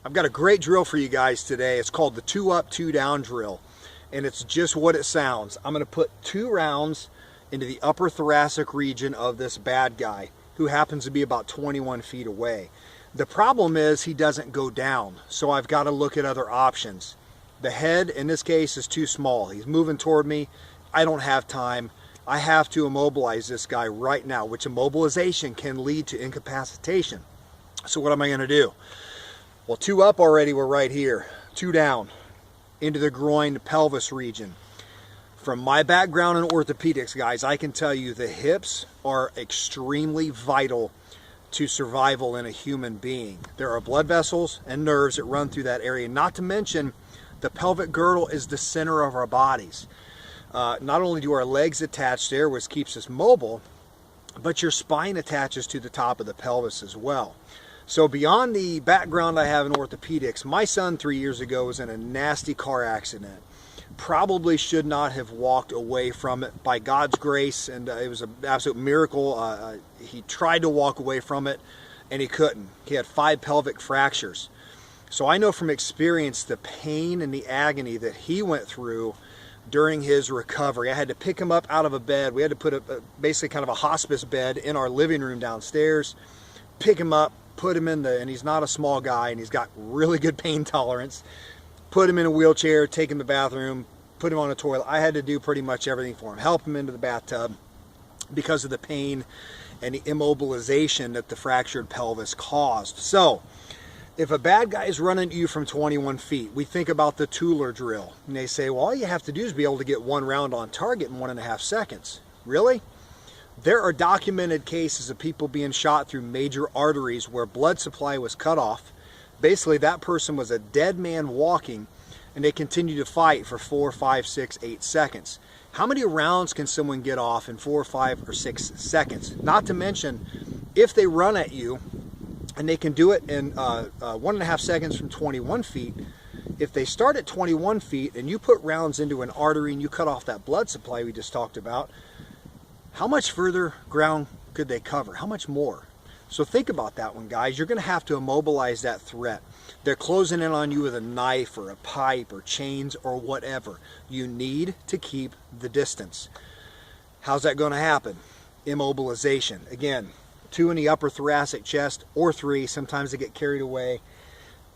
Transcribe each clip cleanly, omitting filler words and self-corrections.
I've got a great drill for you guys today. It's called the 2 up, 2 down drill. And it's just what it sounds. I'm gonna put 2 rounds into the upper thoracic region of this bad guy, who happens to be about 21 feet away. The problem is he doesn't go down, so I've got to look at other options. The head, in this case, is too small. He's moving toward me. I don't have time. I have to immobilize this guy right now, which immobilization can lead to incapacitation. So what am I gonna do? Well, 2 up already, we're right here. 2 down, into the groin pelvis region. From my background in orthopedics, guys, I can tell you the hips are extremely vital to survival in a human being. There are blood vessels and nerves that run through that area. Not to mention, the pelvic girdle is the center of our bodies. Not only do our legs attach there, which keeps us mobile, but your spine attaches to the top of the pelvis as well. So beyond the background I have in orthopedics, my son 3 years ago was in a nasty car accident. Probably should not have walked away from it. By God's grace, and it was an absolute miracle, he tried to walk away from it and he couldn't. He had 5 pelvic fractures. So I know from experience the pain and the agony that he went through during his recovery. I had to pick him up out of a bed. We had to put basically kind of a hospice bed in our living room downstairs, pick him up, put him in and he's not a small guy and he's got really good pain tolerance. Put him in a wheelchair, take him to the bathroom, put him on a toilet. I had to do pretty much everything for him. Help him into the bathtub because of the pain and the immobilization that the fractured pelvis caused. So, if a bad guy is running at you from 21 feet, we think about the Tueler drill. And they say, well, all you have to do is be able to get 1 round on target in 1.5 seconds. Really? There are documented cases of people being shot through major arteries where blood supply was cut off. Basically, that person was a dead man walking, and they continued to fight for 4, 5, 6, 8 seconds. How many rounds can someone get off in 4, 5, or 6 seconds? Not to mention, if they run at you, and they can do it in 1.5 seconds from 21 feet, if they start at 21 feet and you put rounds into an artery and you cut off that blood supply we just talked about, how much further ground could they cover? How much more? So think about that one, guys. You're going to have to immobilize that threat. They're closing in on you with a knife or a pipe or chains or whatever. You need to keep the distance. How's that going to happen? Immobilization. Again, 2 in the upper thoracic chest or 3. Sometimes they get carried away.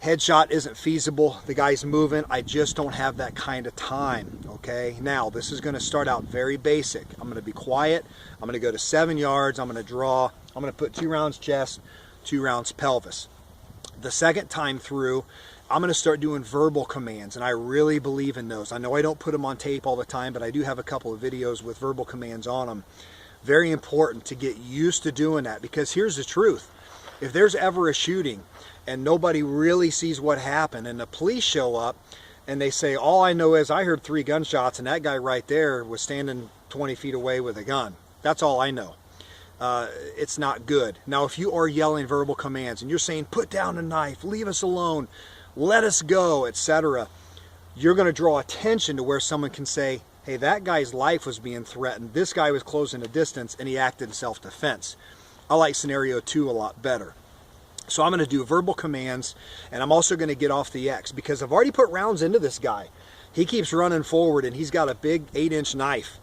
Headshot isn't feasible. The guy's moving. I just don't have that kind of time, okay? Now, this is going to start out very basic. I'm going to be quiet. I'm going to go to 7 yards. I'm going to draw. I'm going to put 2 rounds chest, 2 rounds pelvis. The second time through, I'm going to start doing verbal commands, and I really believe in those. I know I don't put them on tape all the time, but I do have a couple of videos with verbal commands on them. Very important to get used to doing that, because here's the truth. If there's ever a shooting and nobody really sees what happened and the police show up and they say, all I know is I heard 3 gunshots and that guy right there was standing 20 feet away with a gun. That's all I know. It's not good. Now, if you are yelling verbal commands and you're saying, put down the knife, leave us alone, let us go, etc., you're going to draw attention to where someone can say, hey, that guy's life was being threatened. This guy was closing a distance and he acted in self-defense. I like scenario 2 a lot better. So I'm going to do verbal commands, and I'm also going to get off the X because I've already put rounds into this guy. He keeps running forward and he's got a big 8-inch knife.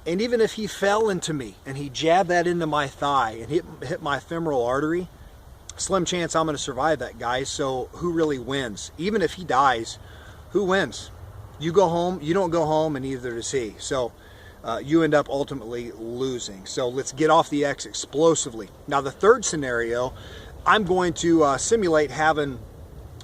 And even if he fell into me and he jabbed that into my thigh and hit my femoral artery, slim chance I'm going to survive that, guys. So who really wins? Even if he dies, who wins? You go home, you don't go home, and neither does he. So you end up ultimately losing. So let's get off the X explosively. Now the third scenario, I'm going to simulate having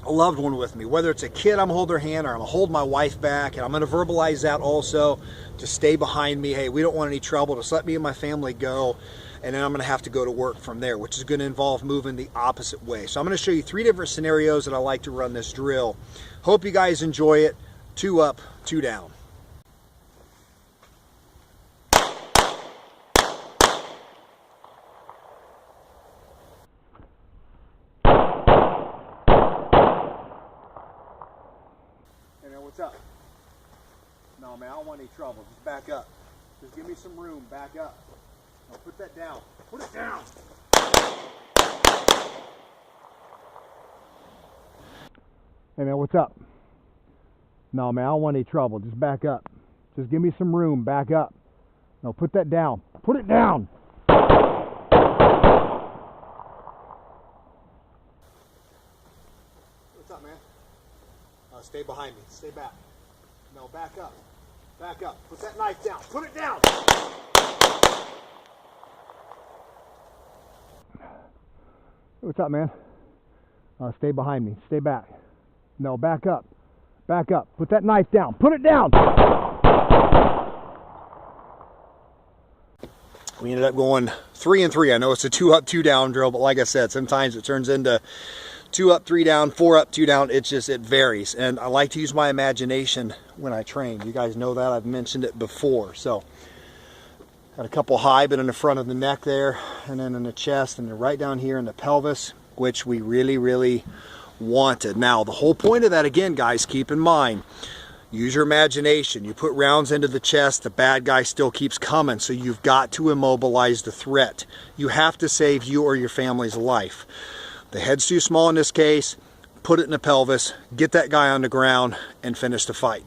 a loved one with me. Whether it's a kid, I'm holding their hand, or I'm gonna hold my wife back, and I'm gonna verbalize that also to stay behind me. Hey, we don't want any trouble. Just let me and my family go. And then I'm gonna have to go to work from there, which is gonna involve moving the opposite way. So I'm gonna show you 3 different scenarios that I like to run this drill. Hope you guys enjoy it. 2 up, 2 down. Hey man, what's up? No man, I don't want any trouble. Just back up. Just give me some room. Back up. Now put that down. Put it down. Hey man, what's up? No man, I don't want any trouble. Just back up. Just give me some room. Back up. No, put that down. Put it down. What's up, man? Stay behind me. Stay back. No, back up. Back up. Put that knife down. Put it down. What's up, man? Stay behind me. Stay back. No, back up. Back up. Put that knife down. Put it down. We ended up going 3 and 3. I know it's a 2 up, 2 down drill, but like I said, sometimes it turns into 2 up, 3 down, 4 up, 2 down. It varies. And I like to use my imagination when I train. You guys know that. I've mentioned it before. So, got a couple high, but in the front of the neck there, and then in the chest, and then right down here in the pelvis, which we really, really wanted. Now, the whole point of that, again, guys, keep in mind, use your imagination. You put rounds into the chest, the bad guy still keeps coming, so you've got to immobilize the threat. You have to save you or your family's life. The head's too small in this case, put it in the pelvis, get that guy on the ground, and finish the fight.